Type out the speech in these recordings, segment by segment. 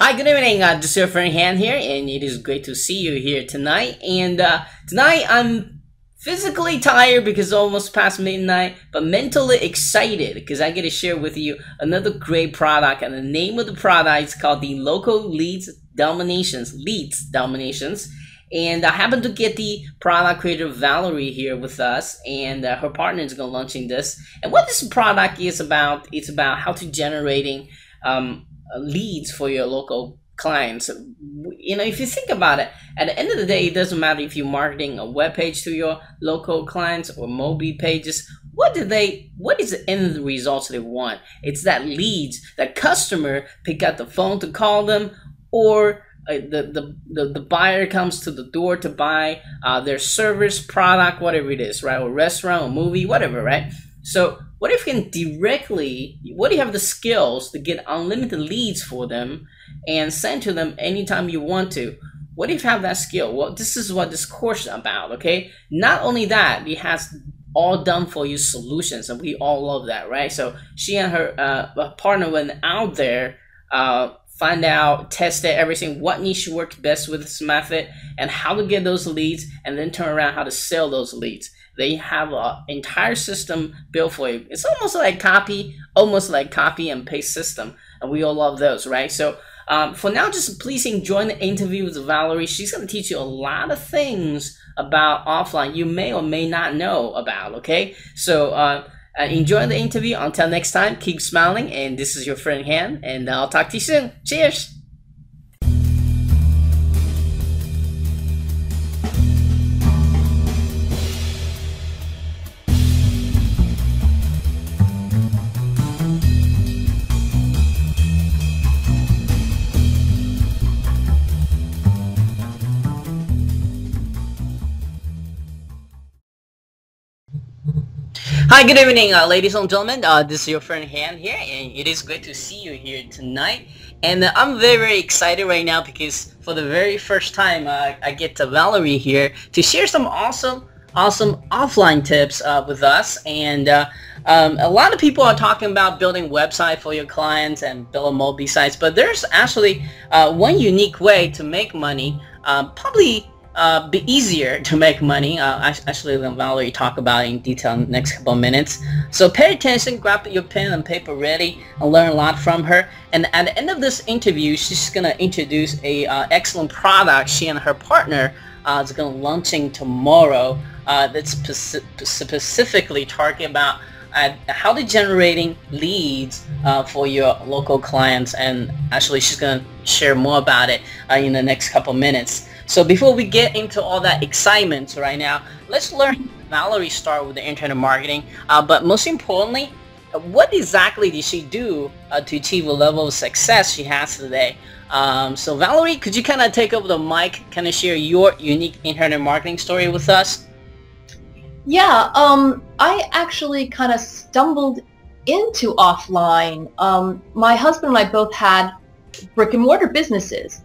Hi, good evening. This is your friend Han here, and it is great to see you here tonight. And tonight I'm physically tired because it's almost past midnight, but mentally excited because I get to share with you another great product. And the name of the product is called the Local Leads Dominations. And I happen to get the product creator Valerie here with us, and her partner is going to launching this. And what this product is about, it's about how to generating leads for your local clients. You know, if you think about it, at the end of the day, it doesn't matter if you're marketing a web page to your local clients or mobile pages. What is the end of the results they want? It's that leads, that customer pick up the phone to call them, or the buyer comes to the door to buy their service, product, whatever it is, right? Or restaurant or movie, whatever, right? So what if you can what if you have the skills to get unlimited leads for them and send to them anytime you want to? What if you have that skill? Well, this is what this course is about, okay? Not only that, it has all done for you solutions, and we all love that, right? So she and her partner went out there, find out, tested everything, what niche works best with this method, and how to get those leads, and then turn around how to sell those leads. They have an entire system built for you. It's almost like copy and paste system, and we all love those, right? So for now, just please enjoy the interview with Valerie. She's going to teach you a lot of things about offline you may or may not know about, okay? So enjoy the interview. Until next time, keep smiling, and this is your friend Han, and I'll talk to you soon. Cheers! Hi, good evening, ladies and gentlemen. This is your friend Han here, and it is great to see you here tonight. And I'm very, very excited right now because for the very first time, I get Valerie here to share some awesome offline tips with us. And a lot of people are talking about building website for your clients and build mobile sites, but there's actually one unique way to make money, probably be easier to make money. Actually, let Valerie talk about it in detail in the next couple of minutes. So pay attention, grab your pen and paper ready, and learn a lot from her. And at the end of this interview, she's gonna introduce a excellent product she and her partner is gonna launching tomorrow. That's specifically talking about how to generating leads for your local clients, and actually she's gonna share more about it in the next couple minutes. So before we get into all that excitement right now, let's learn Valerie start with the internet marketing. But most importantly, what exactly did she do to achieve a level of success she has today? So Valerie, could you kind of take over the mic, kind of share your unique internet marketing story with us? Yeah, I actually kind of stumbled into offline. My husband and I both had brick and mortar businesses,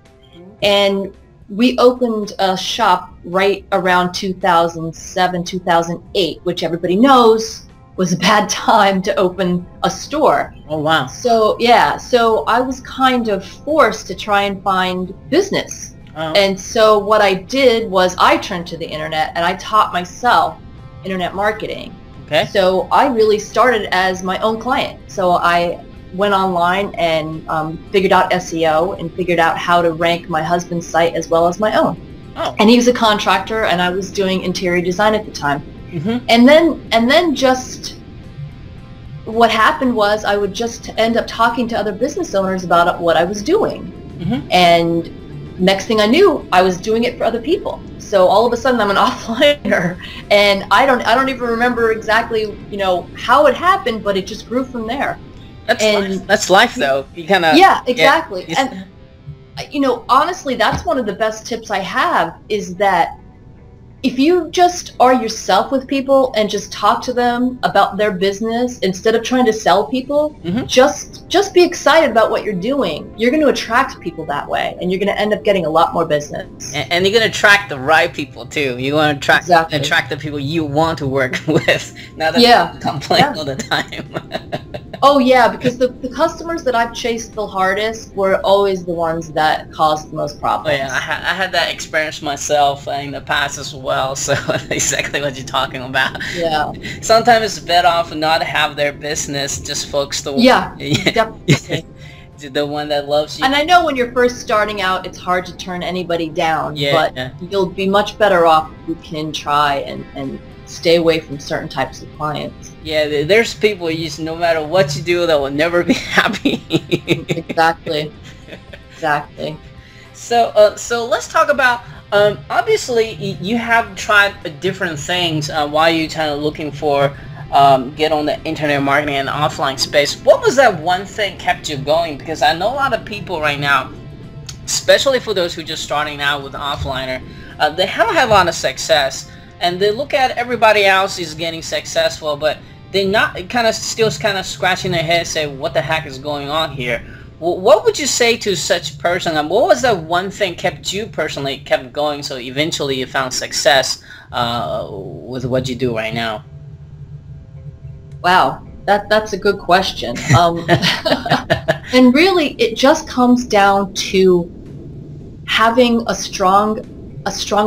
and we opened a shop right around 2007, 2008, which everybody knows was a bad time to open a store. Oh, wow. So, yeah, so I was kind of forced to try and find business. Oh. And so what I did was I turned to the internet and I taught myself internet marketing. Okay. So I really started as my own client. So I went online and figured out SEO and figured out how to rank my husband's site as well as my own. Oh. And he was a contractor, and I was doing interior design at the time. Mm-hmm. And then just what happened was I would just end up talking to other business owners about what I was doing. Mm-hmm. And next thing I knew, I was doing it for other people. So all of a sudden I'm an offliner, and I don't even remember exactly, you know, how it happened, but it just grew from there. That's life, though. You kind of... Yeah, exactly. And, you know, honestly, that's one of the best tips I have, is that if you just are yourself with people and just talk to them about their business instead of trying to sell people, mm-hmm. just be excited about what you're doing. You're going to attract people that way, and you're going to end up getting a lot more business. And you're going to attract the right people, too. You want to attract the people you want to work with, not that you complain all the time. Oh yeah, because the customers that I've chased the hardest were always the ones that caused the most Oh problems. yeah, I had that experience myself in the past as well, so exactly what you're talking about. Yeah. Sometimes it's better off not have their business, just focus the Yeah, definitely. the one that loves you. And I know when you're first starting out, it's hard to turn anybody down, Yeah, but yeah. you'll be much better off if you can try and stay away from certain types of clients. Yeah, there's people you just, no matter what you do, that will never be happy. Exactly. Exactly. So let's talk about, obviously you have tried different things while you're kind of looking for get on the internet marketing and offline space. What was that one thing kept you going? Because I know a lot of people right now, especially for those who are just starting out with offliner, they haven't had a lot of success, and they look at everybody else is getting successful, but they're not still scratching their head, say, what the heck is going on here? What would you say to such person? And what was that one thing kept you personally kept going, so eventually you found success with what you do right now? Wow, that's a good question. And really, it just comes down to having a strong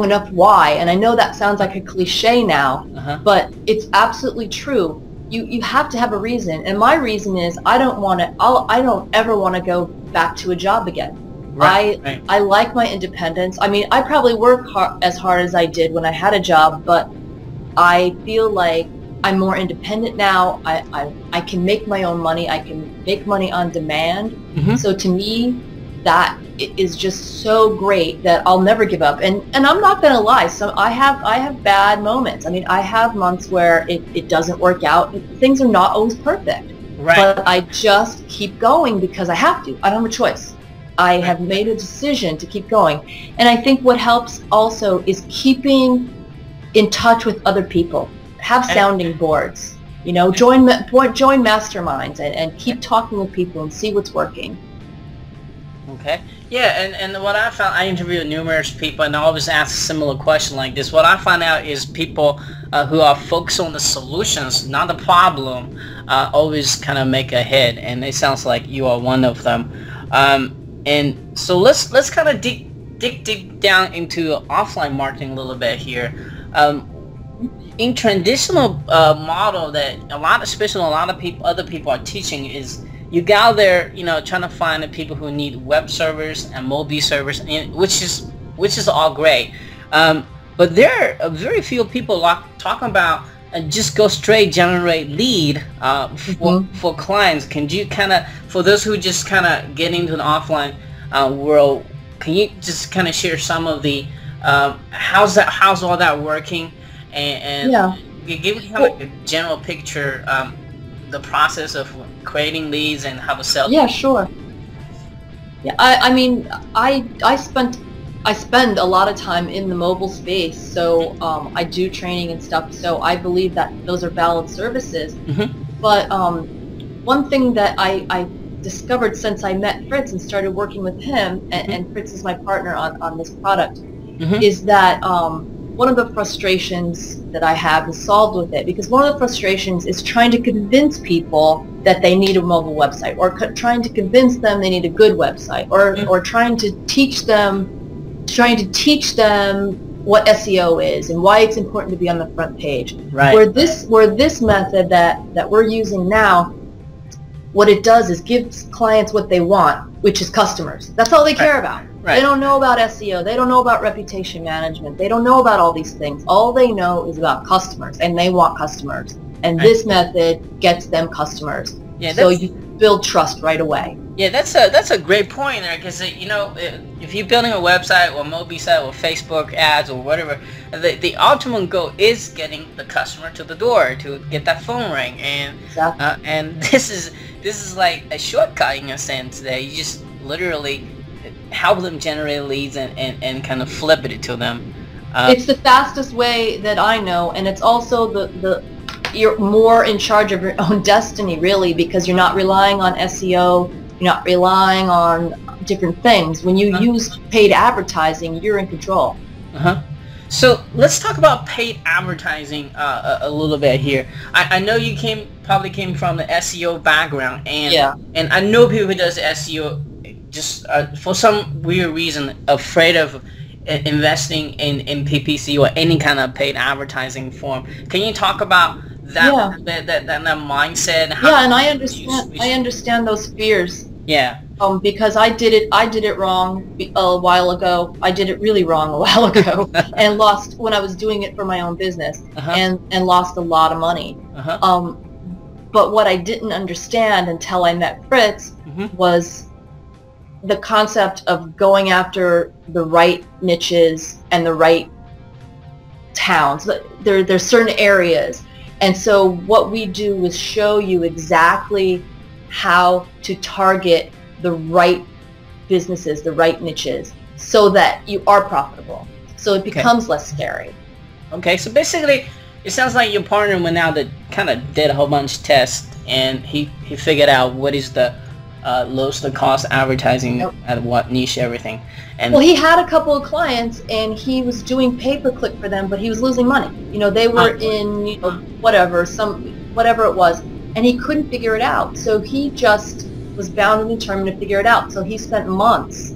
enough why. And I know that sounds like a cliche now, but it's absolutely true. You have to have a reason, and my reason is I don't ever want to go back to a job again. Right. I like my independence. I mean, I probably work as hard as I did when I had a job, but I feel like I'm more independent now. I can make my own money. I can make money on demand. So to me, that is just so great that I'll never give up. And I'm not going to lie. So I have bad moments. I mean, I have months where it doesn't work out. Things are not always perfect. Right. But I just keep going because I have to. I don't have a choice. I have made a decision to keep going. And I think what helps also is keeping in touch with other people. Have sounding boards. You know, join masterminds and keep talking with people and see what's working. Okay. Yeah, and what I found, I interviewed numerous people, and I always ask a similar question like this. What I find out is people who are focused on the solutions, not the problem, always kind of make a hit, and it sounds like you are one of them. And so let's kind of dig down into offline marketing a little bit here. In traditional model that especially a lot of other people are teaching is, you go out there, you know, trying to find the people who need web servers and mobile servers, which is all great. But there are very few people talking about just go straight generate lead for clients. Can you for those who just get into the offline world, can you just share some of the how's all that working, and give me a general picture, the process of creating leads and how to sell. Yeah, sure. Yeah, I mean, I spend a lot of time in the mobile space, so I do training and stuff, so I believe that those are valid services. But one thing that I discovered since I met Fritz and started working with him, and Fritz is my partner on this product, is that one of the frustrations that I have is solved with it, because one of the frustrations is trying to convince people that they need a mobile website, or trying to convince them they need a good website, or trying to teach them what SEO is and why it's important to be on the front page. Right. Where this method that we're using now, what it does is gives clients what they want, which is customers. That's all they care about. Right. They don't know about SEO. They don't know about reputation management. They don't know about all these things. All they know is about customers, and they want customers. And this method gets them customers. Yeah, so you build trust right away. Yeah, that's a great point there, because you know, if you're building a website or mobile site or Facebook ads or whatever, the ultimate goal is getting the customer to the door to get that phone ring, and and this is like a shortcut in a sense that you just literally help them generate leads and kind of flip it to them. It's the fastest way that I know, and it's also you're more in charge of your own destiny, really, because you're not relying on SEO, you're not relying on different things. When you use paid advertising, you're in control. So let's talk about paid advertising a little bit here. I know you probably came from the SEO background, and Yeah. and I know people who does SEO just for some weird reason afraid of investing in PPC or any kind of paid advertising form. Can you talk about that that mindset? Yeah, and I understand those fears. Yeah. Because I did it wrong a while ago. I did it really wrong a while ago, and lost when I was doing it for my own business, and lost a lot of money. But what I didn't understand until I met Fritz was the concept of going after the right niches and the right towns. There's certain areas, and so what we do is show you exactly how to target the right businesses, the right niches, so that you are profitable. So it becomes less scary. Okay, so basically, it sounds like your partner went out and kind of did a whole bunch of tests, and he figured out what is the lowest cost advertising at what niche, everything. And well, he had a couple of clients, and he was doing pay-per-click for them, but he was losing money. You know, they were in whatever it was, and he couldn't figure it out. So he just was bound and determined to figure it out. So he spent months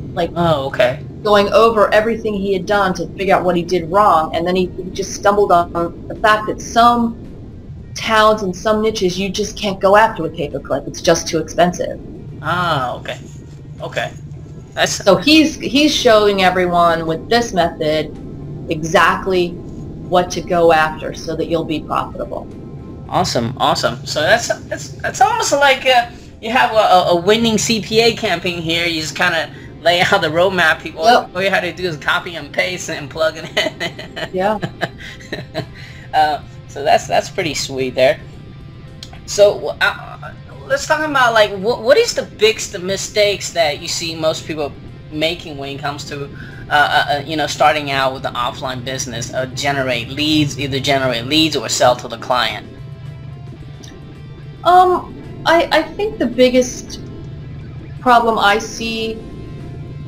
going over everything he had done to figure out what he did wrong, and then he just stumbled on the fact that some towns and some niches you just can't go after with pay-per-click. It's just too expensive. Okay. So he's showing everyone with this method exactly what to go after so that you'll be profitable. Awesome. So that's almost like you have a winning CPA campaign here. You just kind of lay out the roadmap. People, all you have to do is copy and paste and plug it in. Yeah. So that's pretty sweet there. So let's talk about like what is the biggest mistakes that you see most people making when it comes to starting out with the offline business, either generate leads or sell to the client. I think the biggest problem I see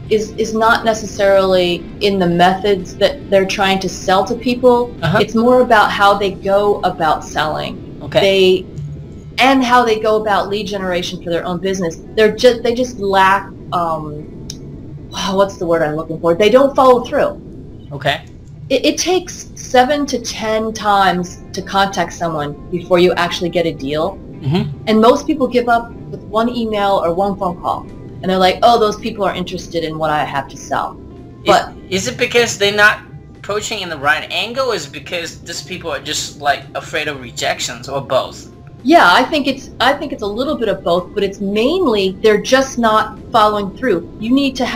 is not necessarily in the methods that they're trying to sell to people. It's more about how they go about selling. Okay. And how they go about lead generation for their own business. They just lack what's the word I'm looking for? They don't follow through. Okay. It takes 7 to 10 times to contact someone before you actually get a deal. And most people give up with one email or one phone call. And they're like, oh, those people are interested in what I have to sell. But is it because they're not approaching in the right angle? Or is it because these people are just like afraid of rejections, or both? Yeah, I think it's a little bit of both, but it's mainly they're just not following through. You need to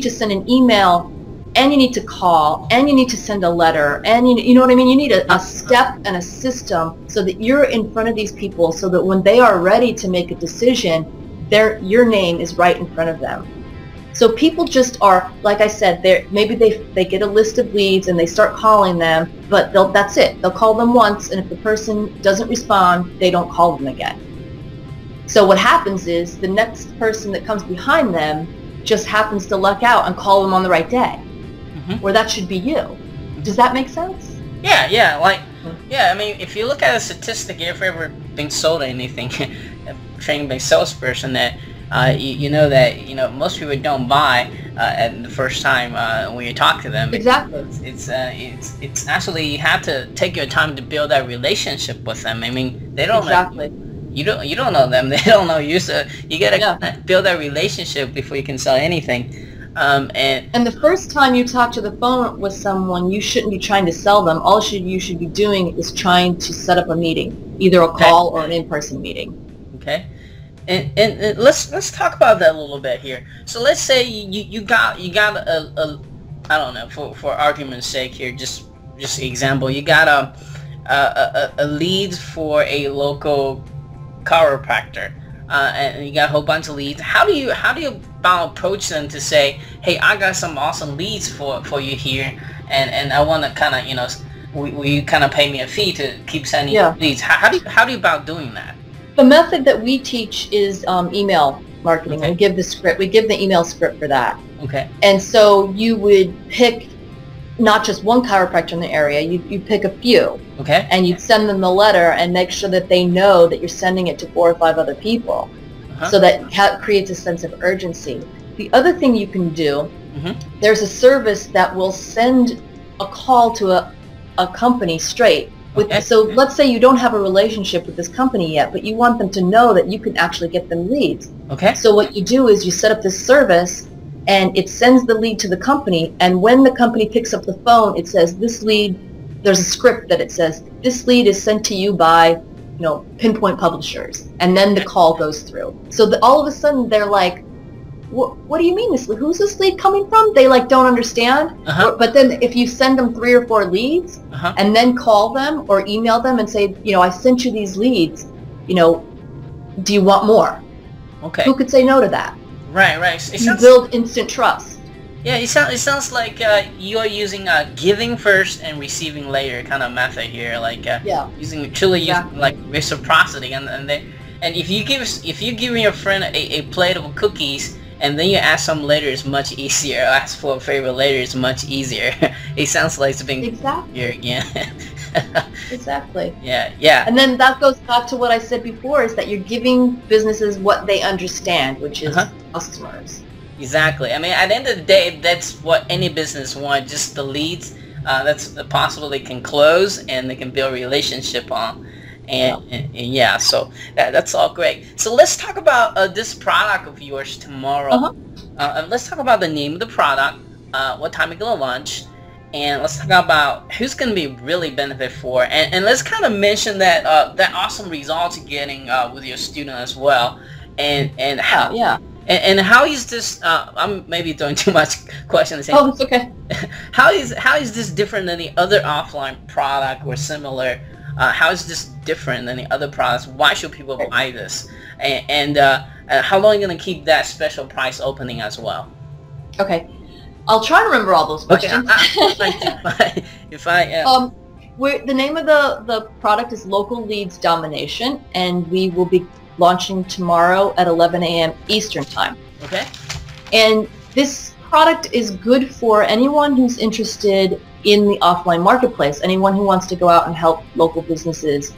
send an email, and you need to call, and you need to send a letter, and you know what I mean? You need a step and a system so that you're in front of these people, so that when they are ready to make a decision, your name is right in front of them. So people just are, like I said, maybe they get a list of leads and they start calling them, but that's it. They'll call them once, and if the person doesn't respond, they don't call them again. So what happens is the next person that comes behind them just happens to luck out and call them on the right day, where that should be you. Does that make sense? Yeah. I mean, if you look at a statistic, if you've ever been sold anything, trained by a salesperson, that you know that most people don't buy at the first time when you talk to them. Exactly. It's actually, you have to take your time to build that relationship with them. I mean, they don't you don't know them, they don't know you, so you gotta build that relationship before you can sell anything. And the first time you talk to the phone with someone, you shouldn't be trying to sell them. All you should be doing is trying to set up a meeting, either a call or an in-person meeting. Okay. And let's talk about that a little bit here. So let's say you got a I don't know, for argument's sake here, just an example, you got a lead for a local chiropractor, and you got a whole bunch of leads. How do you approach them to say, hey, I got some awesome leads for you here, and I want to kind of will you kind of pay me a fee to keep sending you leads? How do you about doing that? The method that we teach is email marketing. We give the script. We give the email script for that. Okay. And so you would pick not just one chiropractor in the area, you pick a few. Okay. And you'd send them the letter and make sure that they know that you're sending it to 4 or 5 other people. So that creates a sense of urgency. The other thing you can do, there's a service that will send a call to a company straight. So let's say you don't have a relationship with this company yet, but you want them to know that you can actually get them leads. So what you do is you set up this service, and it sends the lead to the company, and when the company picks up the phone, it says, this lead, there's a script that it says, this lead is sent to you by, Pinpoint Publishers, and then the call goes through. So all of a sudden they're like, what do you mean? Who's this lead coming from? They don't understand. But then if you send them 3 or 4 leads and then call them or email them and say, I sent you these leads, do you want more? Who could say no to that? Right. You build instant trust. Yeah, it sounds like you're using a giving first and receiving later kind of method here, using reciprocity, and if you give your friend a plate of cookies and then you ask them later, it's much easier. Ask for a favor later, it's much easier. It sounds like it's being here again. Exactly. Yeah. And then that goes back to what I said before, is that you're giving businesses what they understand, which is customers. Exactly. I mean, at the end of the day, that's what any business wants, just the leads. That's possible they can close and they can build a relationship on. And so that's all great. So let's talk about this product of yours tomorrow. Let's talk about the name of the product, what time you're going to launch, and let's talk about who's going to be really benefit for. And let's kind of mention that that awesome results you're getting with your student as well, and how. And how is this? I'm maybe throwing too much questions. Oh, it's okay. How is this different than the other offline product or similar? How is this different than the other products? Why should people buy this? And how long are you going to keep that special price opening as well? Okay, I'll try to remember all those questions. Okay, the name of the product is Local Leads Domination, and we will be launching tomorrow at 11 a.m. Eastern Time. Okay. And this product is good for anyone who's interested in the offline marketplace, anyone who wants to go out and help local businesses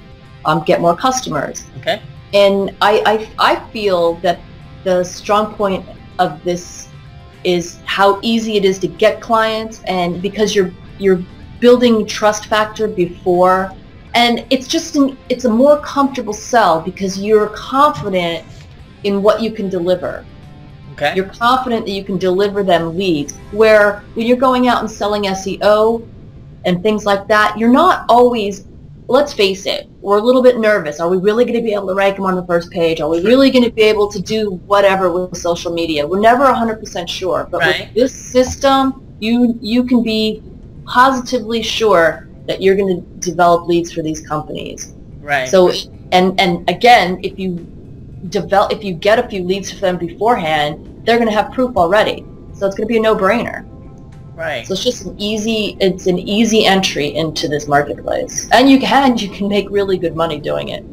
get more customers. Okay. And I feel that the strong point of this is how easy it is to get clients, and because you're building trust factor before. And it's a more comfortable sell because you're confident in what you can deliver. Okay. You're confident that you can deliver them leads. Where when you're going out and selling SEO and things like that, you're not always, let's face it, we're a little bit nervous. Are we really going to be able to rank them on the first page? Are we really going to be able to do whatever with social media? We're never 100% sure. But with this system, you can be positively sure that you're going to develop leads for these companies. Right. So, and again, if you get a few leads for them beforehand, they're going to have proof already. So it's going to be a no-brainer. Right. So it's just an easy entry into this marketplace, and you can make really good money doing it.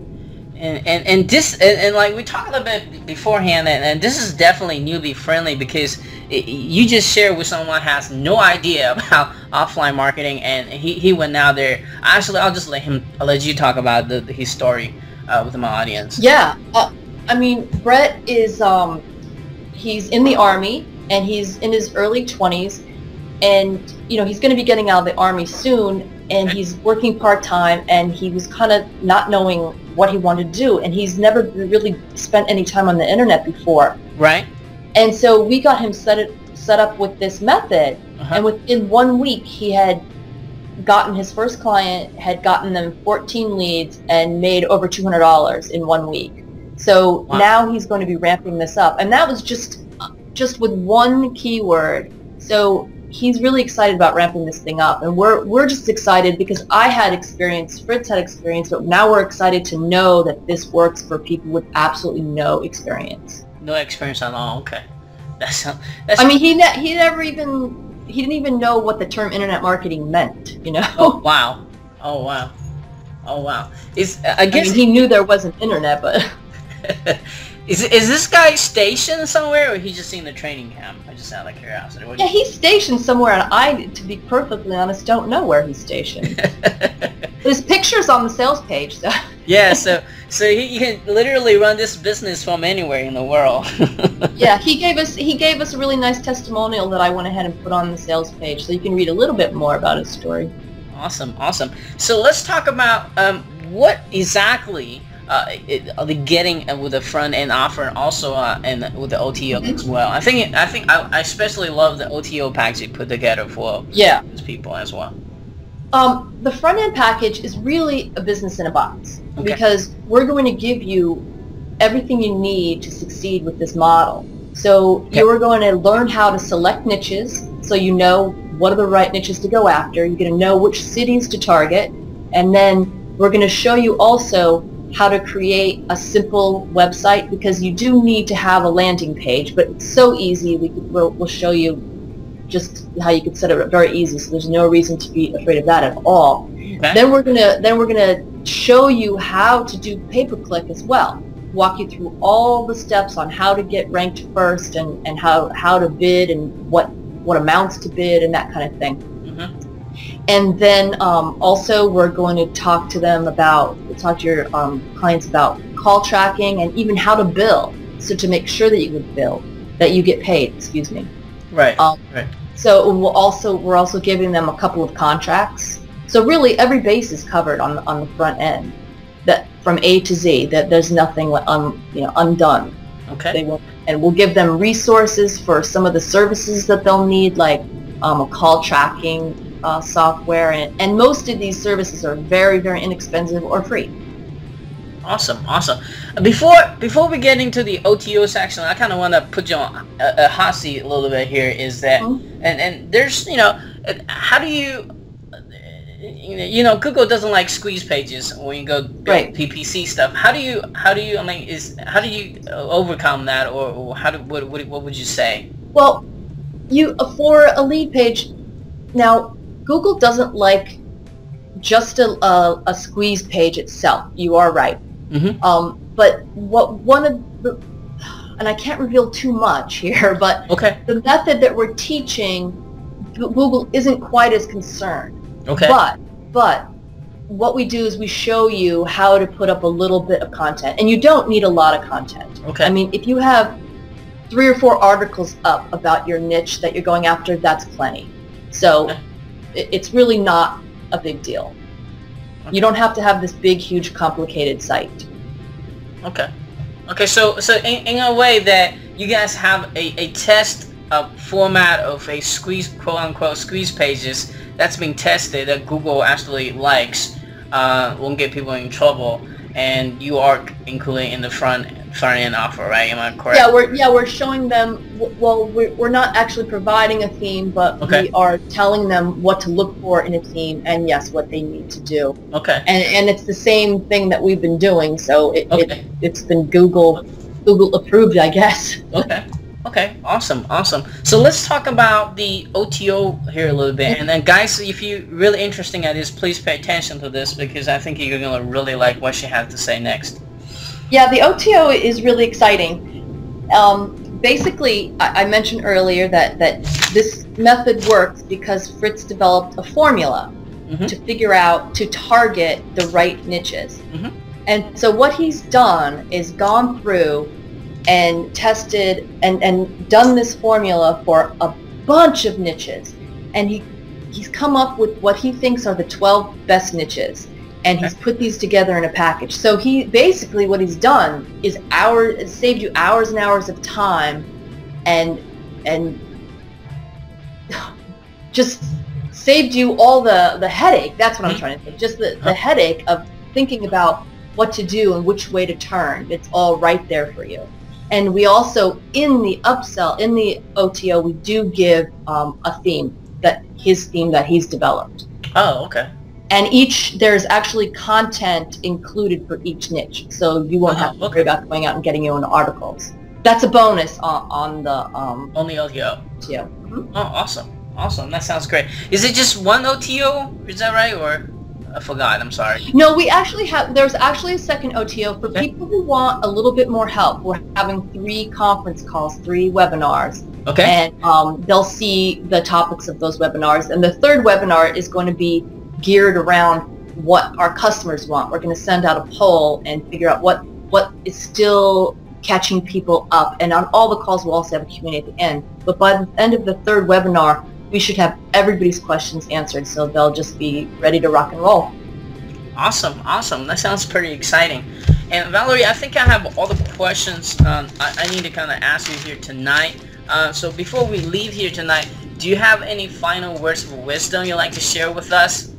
And like we talked a bit beforehand, and this is definitely newbie friendly because you just shared with someone who has no idea about offline marketing, and he went out there. Actually, I'll just let you talk about his story with my audience. Yeah, I mean, Brett is he's in the Army, and he's in his early 20s, and he's going to be getting out of the Army soon, and he's working part-time, and he was kind of not knowing what he wanted to do, and he's never really spent any time on the internet before. Right. And so we got him set up with this method, and within 1 week he had gotten his first client, had gotten them 14 leads, and made over $200 in 1 week. So now he's going to be ramping this up, and that was just with one keyword. So he's really excited about ramping this thing up, and we're just excited because I had experience, Fritz had experience, but now we're excited to know that this works for people with absolutely no experience. No experience at all. Okay. That's I mean, he didn't even know what the term internet marketing meant. Oh wow. It's I guess he knew there was an internet, but Is this guy stationed somewhere, or he just in the training camp? I just out of curiosity. Yeah, he's stationed somewhere, and I, to be perfectly honest, don't know where he's stationed. His picture's on the sales page, so. Yeah, so he can literally run this business from anywhere in the world. Yeah, he gave us a really nice testimonial that I went ahead and put on the sales page, so you can read a little bit more about his story. Awesome, awesome. So let's talk about what exactly are they getting with the front end offer, and also and with the OTO as well. I think I especially love the OTO package you put together for these people as well. The front end package is really a business in a box, because we're going to give you everything you need to succeed with this model. So you're going to learn how to select niches, so you know what are the right niches to go after. You're going to know which cities to target, and then we're going to show you also how to create a simple website, because you do need to have a landing page, but it's so easy. We'll show you just how you can set it up very easy, so there's no reason to be afraid of that at all. Then we're gonna show you how to do pay-per-click as well. Walk you through all the steps on how to get ranked first, and how to bid, and what amounts to bid, and that kind of thing. And then also we're going to talk to your clients about call tracking, and even how to bill, so to make sure that you get paid, excuse me. Right. So we're also giving them a couple of contracts. So really every base is covered on the front end, that from A to Z, that there's nothing undone. And we'll give them resources for some of the services that they'll need, like a call tracking software, and most of these services are very, very inexpensive or free. Awesome, awesome. Before we get into the OTO section, I kind of want to put you on a hot seat a little bit here. Is that and there's how do you Google doesn't like squeeze pages when you go build PPC stuff. How do you overcome that, or what would you say? Well, for a lead page, now Google doesn't like just a squeeze page itself. You are right. But and I can't reveal too much here, but the method that we're teaching, Google isn't quite as concerned. But what we do is we show you how to put up a little bit of content, and you don't need a lot of content. I mean, if you have 3 or 4 articles up about your niche that you're going after, that's plenty. So it's really not a big deal. You don't have to have this big, huge, complicated site. So in a way that you guys have a test format of a squeeze, quote-unquote, squeeze pages that's being tested that Google actually likes, won't get people in trouble, and you are including in the front end offer, right? Am I correct? We're showing them. Well, we're not actually providing a theme, but we are telling them what to look for in a theme, and yes, what they need to do. And it's the same thing that we've been doing, so it's been Google approved, I guess. Awesome. So let's talk about the OTO here a little bit, and then guys, if you're really interested in this, please pay attention to this, because I think you're gonna really like what she has to say next. Yeah, the OTO is really exciting. Basically, I mentioned earlier that this method works because Fritz developed a formula to figure out, to target the right niches. And so what he's done is gone through and tested and done this formula for a bunch of niches, and he's come up with what he thinks are the 12 best niches, and he's put these together in a package. So he basically, what he's done is saved you hours and hours of time, and just saved you all the headache. That's what I'm trying to say. Just the headache of thinking about what to do and which way to turn. It's all right there for you. And we also, in the upsell, in the OTO, we do give a theme, his theme that he's developed. And there's actually content included for each niche, so you won't have to worry about going out and getting your own articles. That's a bonus on the OTO. OTO. Oh, awesome. That sounds great. Is it just one OTO? Is that right, or I forgot. I'm sorry. No, we actually have, there's actually a second OTO for people who want a little bit more help. We're having 3 conference calls, 3 webinars. Okay. And they'll see the topics of those webinars. And the 3rd webinar is going to be geared around what our customers want. We're going to send out a poll and figure out what is still catching people up. And on all the calls, we'll also have a Q&A at the end. But by the end of the 3rd webinar, we should have everybody's questions answered, so they'll just be ready to rock and roll. Awesome, awesome. That sounds pretty exciting. And Valerie, I think I have all the questions I need to kind of ask you here tonight. So before we leave here tonight, do you have any final words of wisdom you'd like to share with us?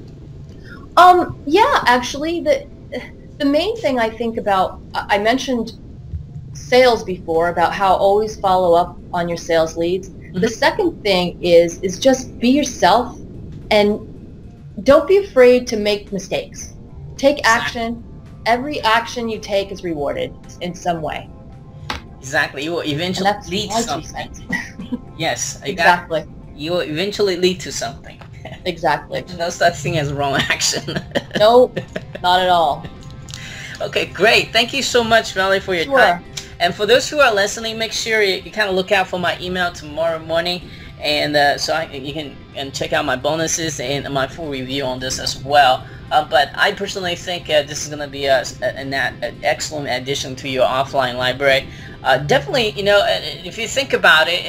Yeah, actually, the main thing I think about, I mentioned sales before, about how always follow up on your sales leads. The second thing is just be yourself and don't be afraid to make mistakes. Take action. Every action you take is rewarded in some way. Exactly. You will eventually lead to something. Yes, exactly. You will eventually lead to something. Exactly. There's no such thing as wrong action. Nope, not at all. Okay, great. Thank you so much, Valerie, for your time. And for those who are listening, make sure you kind of look out for my email tomorrow morning, and you can check out my bonuses and my full review on this as well. But I personally think this is going to be an excellent addition to your offline library. Definitely, if you think about it,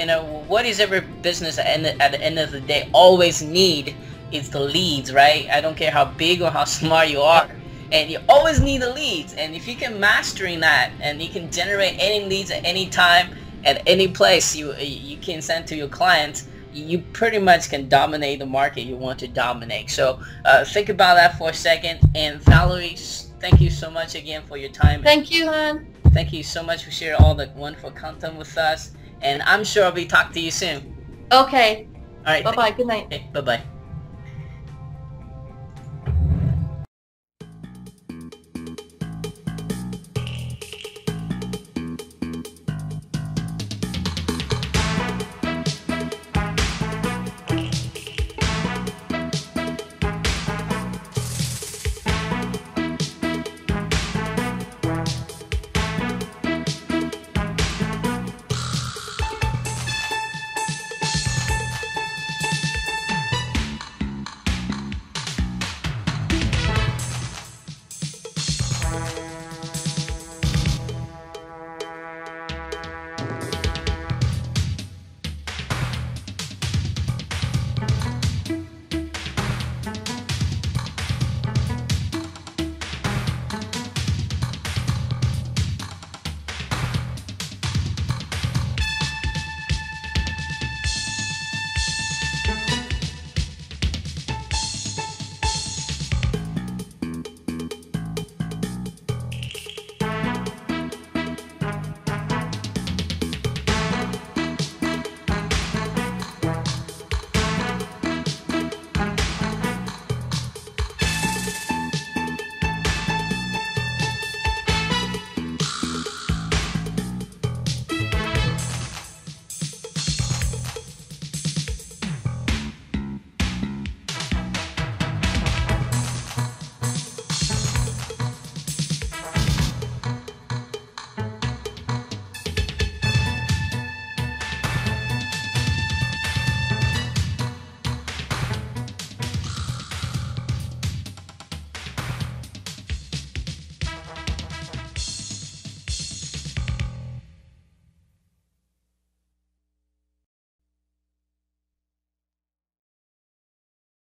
what is every business at the end of the day always need is the leads, right? I don't care how big or how smart you are. And you always need the leads, and if you can mastering that, and you can generate any leads at any time, at any place you can send to your clients, you pretty much can dominate the market you want to dominate. So think about that for a second. And Valerie, thank you so much again for your time. Thank you, hon. Thank you so much for sharing all the wonderful content with us, and I'm sure I'll be talking to you soon. Okay. All right. Bye-bye. Good night. Okay, bye-bye.